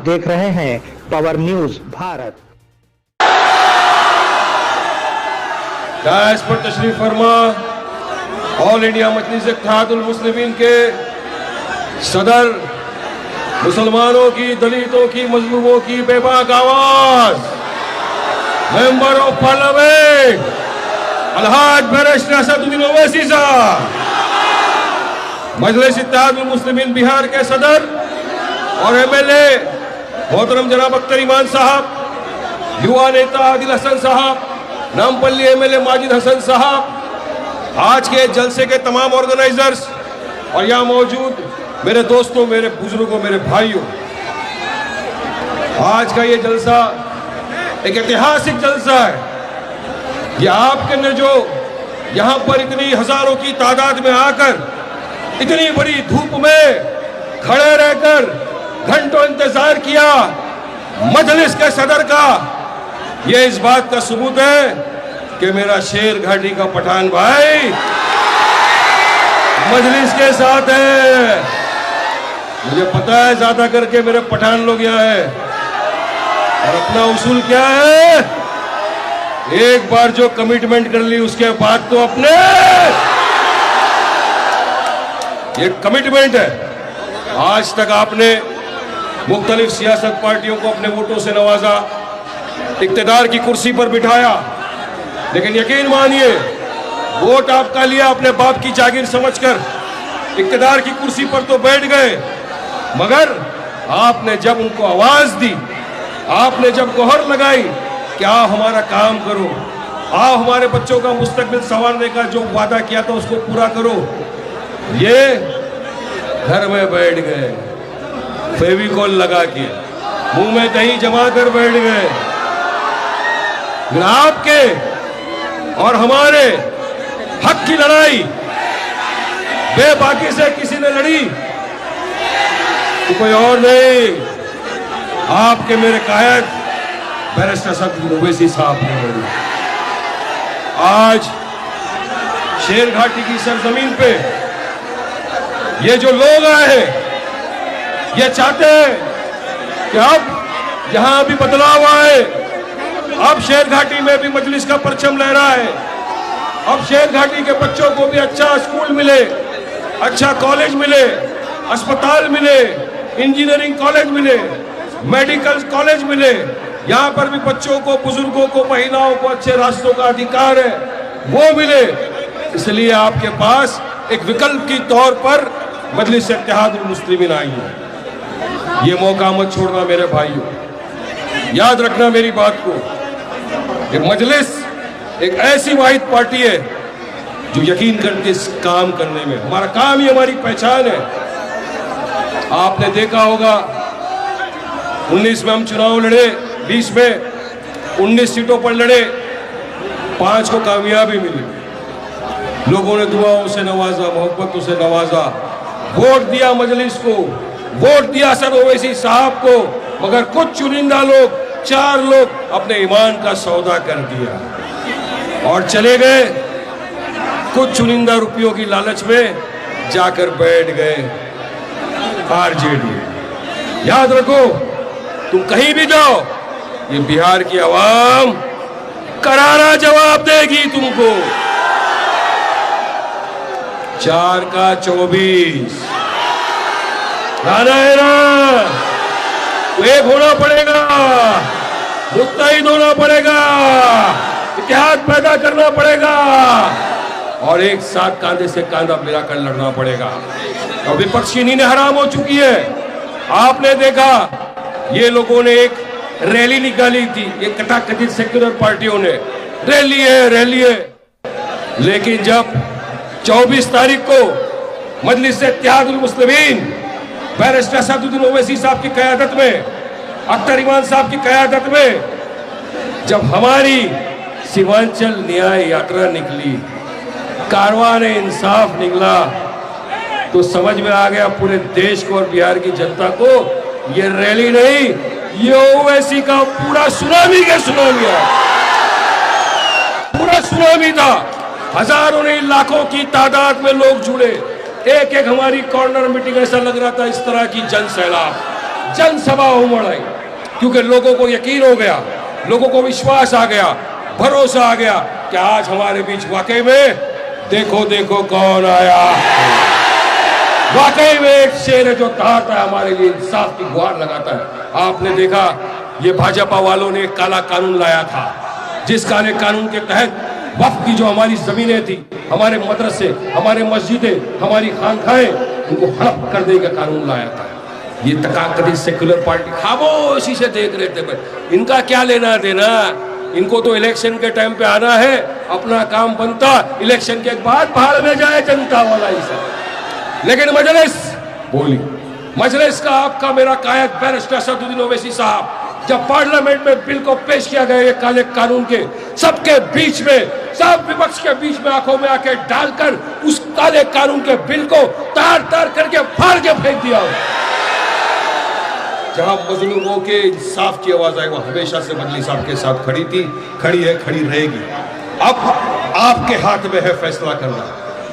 देख रहे हैं पावर न्यूज भारत। डायस पर तशरीफ फरमा ऑल इंडिया मजलिस इत्तेहादुल मुस्लिमीन के सदर, मुसलमानों की, दलितों की, मजलूमों की बेबाक आवाज, मेंबर ऑफ पार्लियामेंट अलहाज बैरिस्टर असदुद्दीन ओवैसी साहब, मजलिस इत्तेहादुल मुस्लिमीन बिहार के सदर और एमएलए मोहतरम जनाब अख्तर ईमान साहब, युवा नेता आदिल हसन साहब, नामपल्ली एमएलए माजिद हसन साहब, आज के जलसे के तमाम ऑर्गेनाइजर्स और यहाँ मौजूद मेरे दोस्तों, मेरे बुजुर्गों, मेरे भाइयों, आज का ये जलसा एक ऐतिहासिक जलसा है। ये आपके ने जो यहाँ पर इतनी हजारों की तादाद में आकर इतनी बड़ी धूप में खड़े रहकर घंटों इंतजार किया मजलिस के सदर का, ये इस बात का सबूत है कि मेरा शेर घाटी का पठान भाई मजलिस के साथ है। मुझे पता है ज्यादा करके मेरे पठान लोग यहाँ है और अपना उसूल क्या है, एक बार जो कमिटमेंट कर ली उसके बाद तो अपने, ये कमिटमेंट है। आज तक आपने मुख्तलिफ सियासत पार्टियों को अपने वोटों से नवाजा, इक्तदार की कुर्सी पर बिठाया, लेकिन यकीन मानिए वोट आपका लिया अपने बाप की जागीर समझकर, इक्तदार की कुर्सी पर तो बैठ गए, मगर आपने जब उनको आवाज दी, आपने जब गुहार लगाई कि आओ हमारा काम करो, आओ हमारे बच्चों का मुस्तकबिल संवारने का जो वादा किया था उसको पूरा करो, ये घर में बैठ गए, फेविकॉल लगा के मुंह में दही जमा कर बैठ गए। आपके और हमारे हक की लड़ाई बेबाकी से किसी ने लड़ी तो कोई और नहीं, आपके मेरे कायद बैरिस्टर असदुद्दीन ओवैसी साहब ने लड़ी। आज शेर घाटी की सरजमीन पे ये जो लोग आए हैं, ये चाहते हैं कि अब यहां भी बदलाव आए, अब शेर घाटी में भी मजलिस का परचम लहरा है, अब शेर घाटी के बच्चों को भी अच्छा स्कूल मिले, अच्छा कॉलेज मिले, अस्पताल मिले, इंजीनियरिंग कॉलेज मिले, मेडिकल कॉलेज मिले, यहाँ पर भी बच्चों को, बुजुर्गों को, महिलाओं को अच्छे रास्तों का अधिकार है वो मिले। इसलिए आपके पास एक विकल्प की तौर पर मजलिस इत्तेहादुल मुस्लिमीन आई है। ये मौका मत छोड़ना मेरे भाइयों, याद रखना मेरी बात को, ये मजलिस एक ऐसी वाहिद पार्टी है जो यकीन करके इस काम करने में, हमारा काम ही हमारी पहचान है। आपने देखा होगा 19 में हम चुनाव लड़े, 20 में 19 सीटों पर लड़े, 5 को कामयाबी मिली, लोगों ने दुआओं से नवाजा, मोहब्बतों से नवाजा, वोट दिया मजलिस को, वोट दिया सर ओवैसी साहब को, मगर कुछ चुनिंदा लोग, 4 लोग अपने ईमान का सौदा कर दिया और चले गए, कुछ चुनिंदा रुपयों की लालच में जाकर बैठ गए आरजेडी। याद रखो, तुम कहीं भी जाओ, ये बिहार की आवाम करारा जवाब देगी तुमको। 4 का 24 लाना है ना, एक होना पड़ेगा, मुत्तहिद होना पड़ेगा, इत्तेहाद पैदा करना पड़ेगा और एक साथ कांधे से कांधा मिलाकर लड़ना पड़ेगा। और विपक्ष की नींद हराम हो चुकी है। आपने देखा ये लोगों ने एक रैली निकाली थी, ये कथाकथित सेक्युलर पार्टियों ने, रैली है, लेकिन जब 24 तारीख को मजलिस इत्तेहादुल मुस्लिमीन बैरिस्टर असदुद्दीन ओवैसी साहब की क़यादत में, अख्तर ईमान साहब की क़यादत में, जब हमारी सीमांचल न्याय यात्रा निकली, कारवान इंसाफ निकला, तो समझ में आ गया पूरे देश को और बिहार की जनता को, ये रैली नहीं, ये ओवैसी का पूरा सुनामी के सुनामी है, पूरा सुनामी था। हजारों नहीं लाखों की तादाद में लोग जुड़े, एक एक हमारी कॉर्नर मीटिंग, ऐसा लग रहा था इस तरह की जन सैलाब। जनसभा उमड़ आई, क्योंकि लोगों को यकीन हो गया, लोगों को विश्वास आ गया, भरोसा आ गया कि आज हमारे बीच वाकई में देखो देखो कौन आया। वाकई में एक शेर है जो दहाड़ता है, हमारे लिए इंसाफ की गुहार लगाता है। आपने देखा ये भाजपा वालों ने एक काला कानून लाया था, जिस काले कानून के तहत वक्फ की जो हमारी जमीनें थी, हमारे मदरसे, हमारे मस्जिदें, हमारी खानखाएं, उनको हड़प कर देने का कानून लाया था। ये तकाकदी सेक्युलर पार्टी खामोशी से देख रहे थे। भाई इनका क्या लेना देना, इनको तो इलेक्शन के टाइम पे आना है, अपना काम बनता, इलेक्शन के बाद भाड़ में जाए जनता वाला ही सब। लेकिन मजलिस बोली, मजलिस का आपका मेरा कायद बैरिस्टर असदुद्दीन ओवैसी साहब, जब पार्लियामेंट में बिल को पेश किया गया ये काले कानून के, सबके बीच में, सब विपक्ष के बीच में आंखों में आके डालकर उस काले कानून के बिल को तार तार करके फाड़ के फेंक दिया। जहां मजलूमों के इंसाफ की आवाज आई, वो हमेशा से मजलिस साहब के साथ खड़ी थी, खड़ी है, खड़ी रहेगी। अब आपके हाथ में है फैसला करना।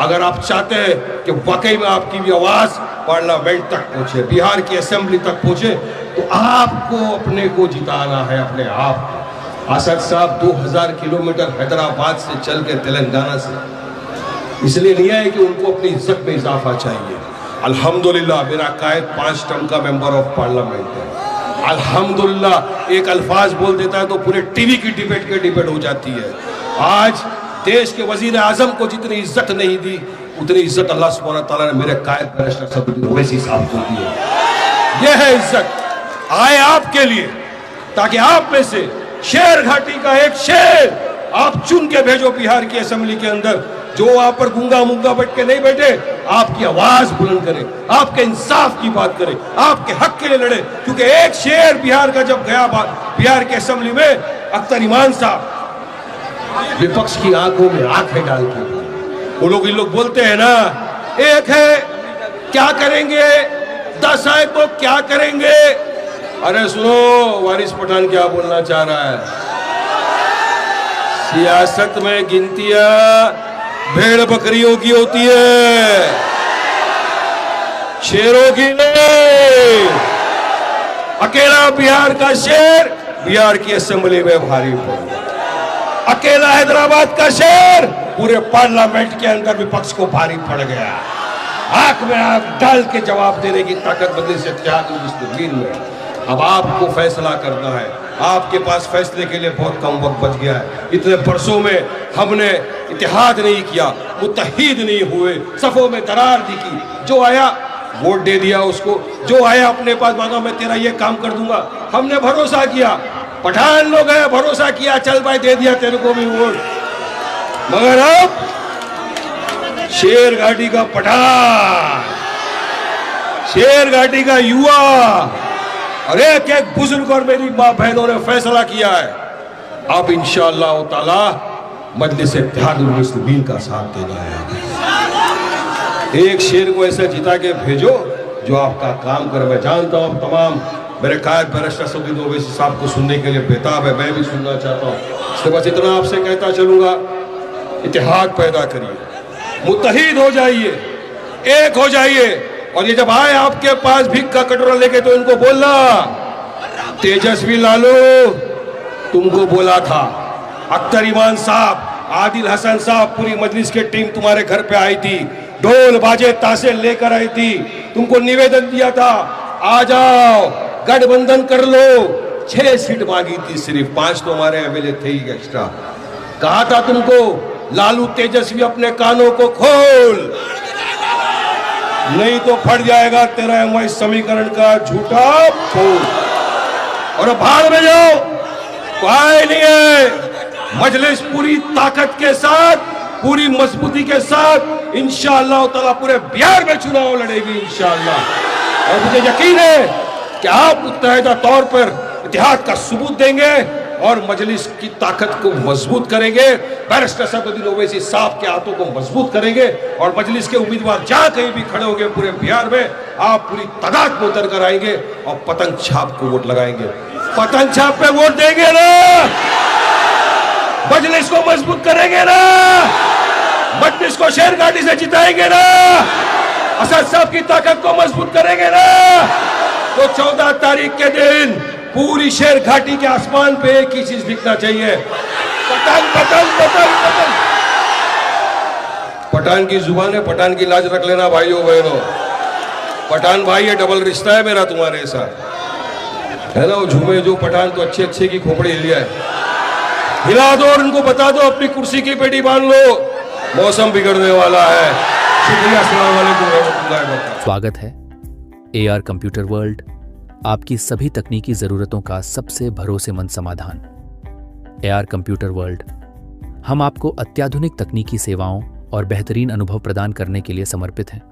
अगर आप चाहते हैं कि वाकई में आपकी भी आवाज पार्लियामेंट तक पहुंचे, बिहार की असेंबली तक पहुंचे, तो आपको अपने को जिताना है, अपने आप को। असद साहब 2000 किलोमीटर हैदराबाद से चल के तेलंगाना से इसलिए नहीं आए कि उनको अपनी इज्जत में इजाफा चाहिए। अल्हम्दुलिल्लाह मेरा कायद 5 टर्म का मेंबर ऑफ पार्लियामेंट है। अल्हम्दुलिल्लाह एक अल्फाज बोल देता है तो पूरे टीवी की डिबेट हो जाती है। आज देश के वजीर आजम को जितनी इज्जत नहीं दी, उतनी इज्जत अल्लाह सुब्हानहू व तआला ने मेरे कायद बैरिस्टर असदुद्दीन ओवैसी साहब को दी है। यह है इज्जत आए आपके लिए, ताकि आप में से शेर घाटी का एक शेर आप चुन के भेजो बिहार की असेंबली के अंदर, जो आप पर गूंगा मुंगा बैठ के नहीं बैठे, आपकी आवाज बुलंद करे, आपके इंसाफ की बात करे, आपके हक के लिए लड़े। क्योंकि एक शेर बिहार का जब गया बिहार की असेंबली में, अख्तर इमान साहब विपक्ष की आंखों में आंखें डाल के, वो लोग इन लोग बोलते हैं ना, एक है क्या करेंगे, 10 आए तो क्या करेंगे। अरे सुनो वारिस पठान क्या बोलना चाह रहा है, सियासत में गिनतियां भेड़ बकरियों की होती है, शेरों की नहीं। अकेला बिहार का शेर बिहार की असेंबली में भारी पड़ा, अकेला हैदराबाद का शेर पूरे पार्लियामेंट के अंदर विपक्ष को भारी पड़ गया। आंख में आंख डाल के जवाब देने की ताकत बदले से इत्तेहाद में। अब आपको फैसला करना है, आपके पास फैसले के लिए बहुत कम वक्त बच गया है। इतने बरसों में हमने इत्तेहाद नहीं किया, मुत्तहीद नहीं हुए, सफों में दरार दिखी। जो आया वोट दे दिया उसको, जो आया अपने पास मांगा मैं तेरा ये काम कर दूंगा, हमने भरोसा किया। पठान लोग हैं, भरोसा किया, चल भाई दे दिया तेरे को भी वोट। मगर अब शेर घाटी का पठान, शेर घाटी का युवा और एक एक बुजुर्ग और मेरी माँ बहनों ने फैसला किया है, अब इंशाअल्लाह ताला मजलिस इत्तेहादुल मुस्लिमीन का साथ देना है। एक शेर को ऐसा जिता के भेजो जो आपका काम करे। मैं जानता हूँ तमाम मेरे कायद बैरिस्टर असदुद्दीन ओवैसी साहब को सुनने के लिए बेताब है, मैं भी सुनना चाहता हूँ। इसके बस इतना आपसे कहता चलूंगा, इत्तेहाद पैदा करिए, मुत्तहीद हो जाइए, एक हो जाइए। और ये जब आए आपके पास भीख का कटोरा लेके तो इनको बोलना, तेजस्वी लालू तुमको बोला था, अख्तर इमान साहब, आदिल हसन साहब, पूरी मजलिस की टीम तुम्हारे घर पे आई थी, ढोल बाजे तासे लेकर आई थी, तुमको निवेदन दिया था आ जाओ गठबंधन कर लो। 6 सीट मांगी थी, सिर्फ 5 तो हमारे एमएलए थे ही एक्स्ट्रा। कहा था तुमको लालू तेजस्वी अपने कानों को खोल, नहीं तो फट जाएगा तेरा एमआई समीकरण का झूठा फूल, और भाड़ में जाओ। कोई नहीं है, मजलिस पूरी ताकत के साथ, पूरी मजबूती के साथ इंशाअल्लाह ताला पूरे बिहार में चुनाव लड़ेगी इंशाअल्लाह। और मुझे यकीन है कि आप मुत्तहिदा तौर पर इत्तेहाद का सबूत देंगे और मजलिस की ताकत को मजबूत करेंगे, बैरिस्टर असदुद्दीन ओवैसी साहब के हाथों को मजबूत करेंगे। और मजलिस के उम्मीदवार जहां कहीं भी खड़े होंगे पूरे बिहार में, आप पूरी तादाद में उतर कर आएंगे और पतंग छाप को वोट लगाएंगे। पतंग छाप पे वोट देंगे ना, मजलिस को मजबूत करेंगे ना, मजलिस को शेर घाटी से जिताएंगे ना, असद साहब की ताकत को मजबूत करेंगे ना। तो 14 तारीख के दिन पूरी शेर घाटी के आसमान पे एक ही चीज दिखना चाहिए, पठान पठान पठान पठान। पठान की जुबान है, पठान की लाज रख लेना भाइयों बहनों। पठान भाई है, डबल रिश्ता है मेरा तुम्हारे साथ, है ना। वो झूमे जो पठान तो अच्छे अच्छे की खोपड़ी हिला दो और उनको बता दो अपनी कुर्सी की पेटी बांध लो, मौसम बिगड़ने वाला है। शुक्रिया, अस्सलाम वालेकुम रहमतुल्लाहि व बरकातहू। स्वागत है AR कंप्यूटर वर्ल्ड, आपकी सभी तकनीकी ज़रूरतों का सबसे भरोसेमंद समाधान। AR कंप्यूटर वर्ल्ड, हम आपको अत्याधुनिक तकनीकी सेवाओं और बेहतरीन अनुभव प्रदान करने के लिए समर्पित हैं।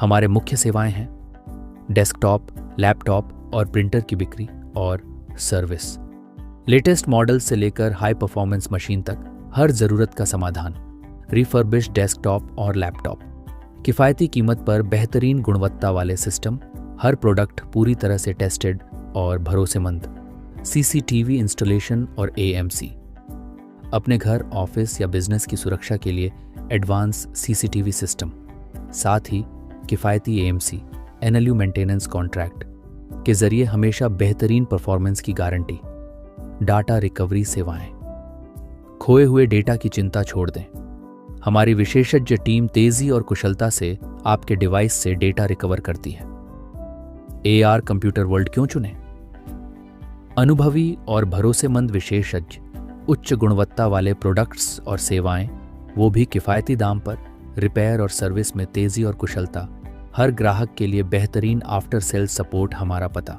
हमारे मुख्य सेवाएं हैं डेस्कटॉप, लैपटॉप और प्रिंटर की बिक्री और सर्विस। लेटेस्ट मॉडल से लेकर हाई परफॉर्मेंस मशीन तक हर ज़रूरत का समाधान। रिफर्बिश्ड डेस्कटॉप और लैपटॉप, किफ़ायती कीमत पर बेहतरीन गुणवत्ता वाले सिस्टम, हर प्रोडक्ट पूरी तरह से टेस्टेड और भरोसेमंद। CCTV इंस्टॉलेशन और AMC, अपने घर, ऑफिस या बिजनेस की सुरक्षा के लिए एडवांस CCTV सिस्टम, साथ ही किफ़ायती AMC NLU मेंटेनेंस कॉन्ट्रैक्ट के जरिए हमेशा बेहतरीन परफॉर्मेंस की गारंटी। डाटा रिकवरी सेवाएं, खोए हुए डेटा की चिंता छोड़ दें। हमारी विशेषज्ञ टीम तेजी और कुशलता से आपके डिवाइस से डेटा रिकवर करती है। AR कंप्यूटर वर्ल्ड क्यों चुनें? अनुभवी और भरोसेमंद विशेषज्ञ, उच्च गुणवत्ता वाले प्रोडक्ट्स और सेवाएं, वो भी किफ़ायती दाम पर। रिपेयर और सर्विस में तेजी और कुशलता, हर ग्राहक के लिए बेहतरीन आफ्टर सेल सपोर्ट। हमारा पता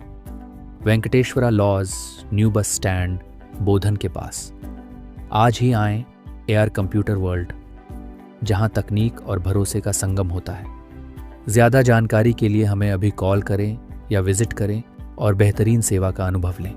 Venkateshwara lodge, new bus stand, Bodhan के पास। आज ही आएं AR कंप्यूटर वर्ल्ड, जहां तकनीक और भरोसे का संगम होता है। ज़्यादा जानकारी के लिए हमें अभी कॉल करें या विजिट करें और बेहतरीन सेवा का अनुभव लें।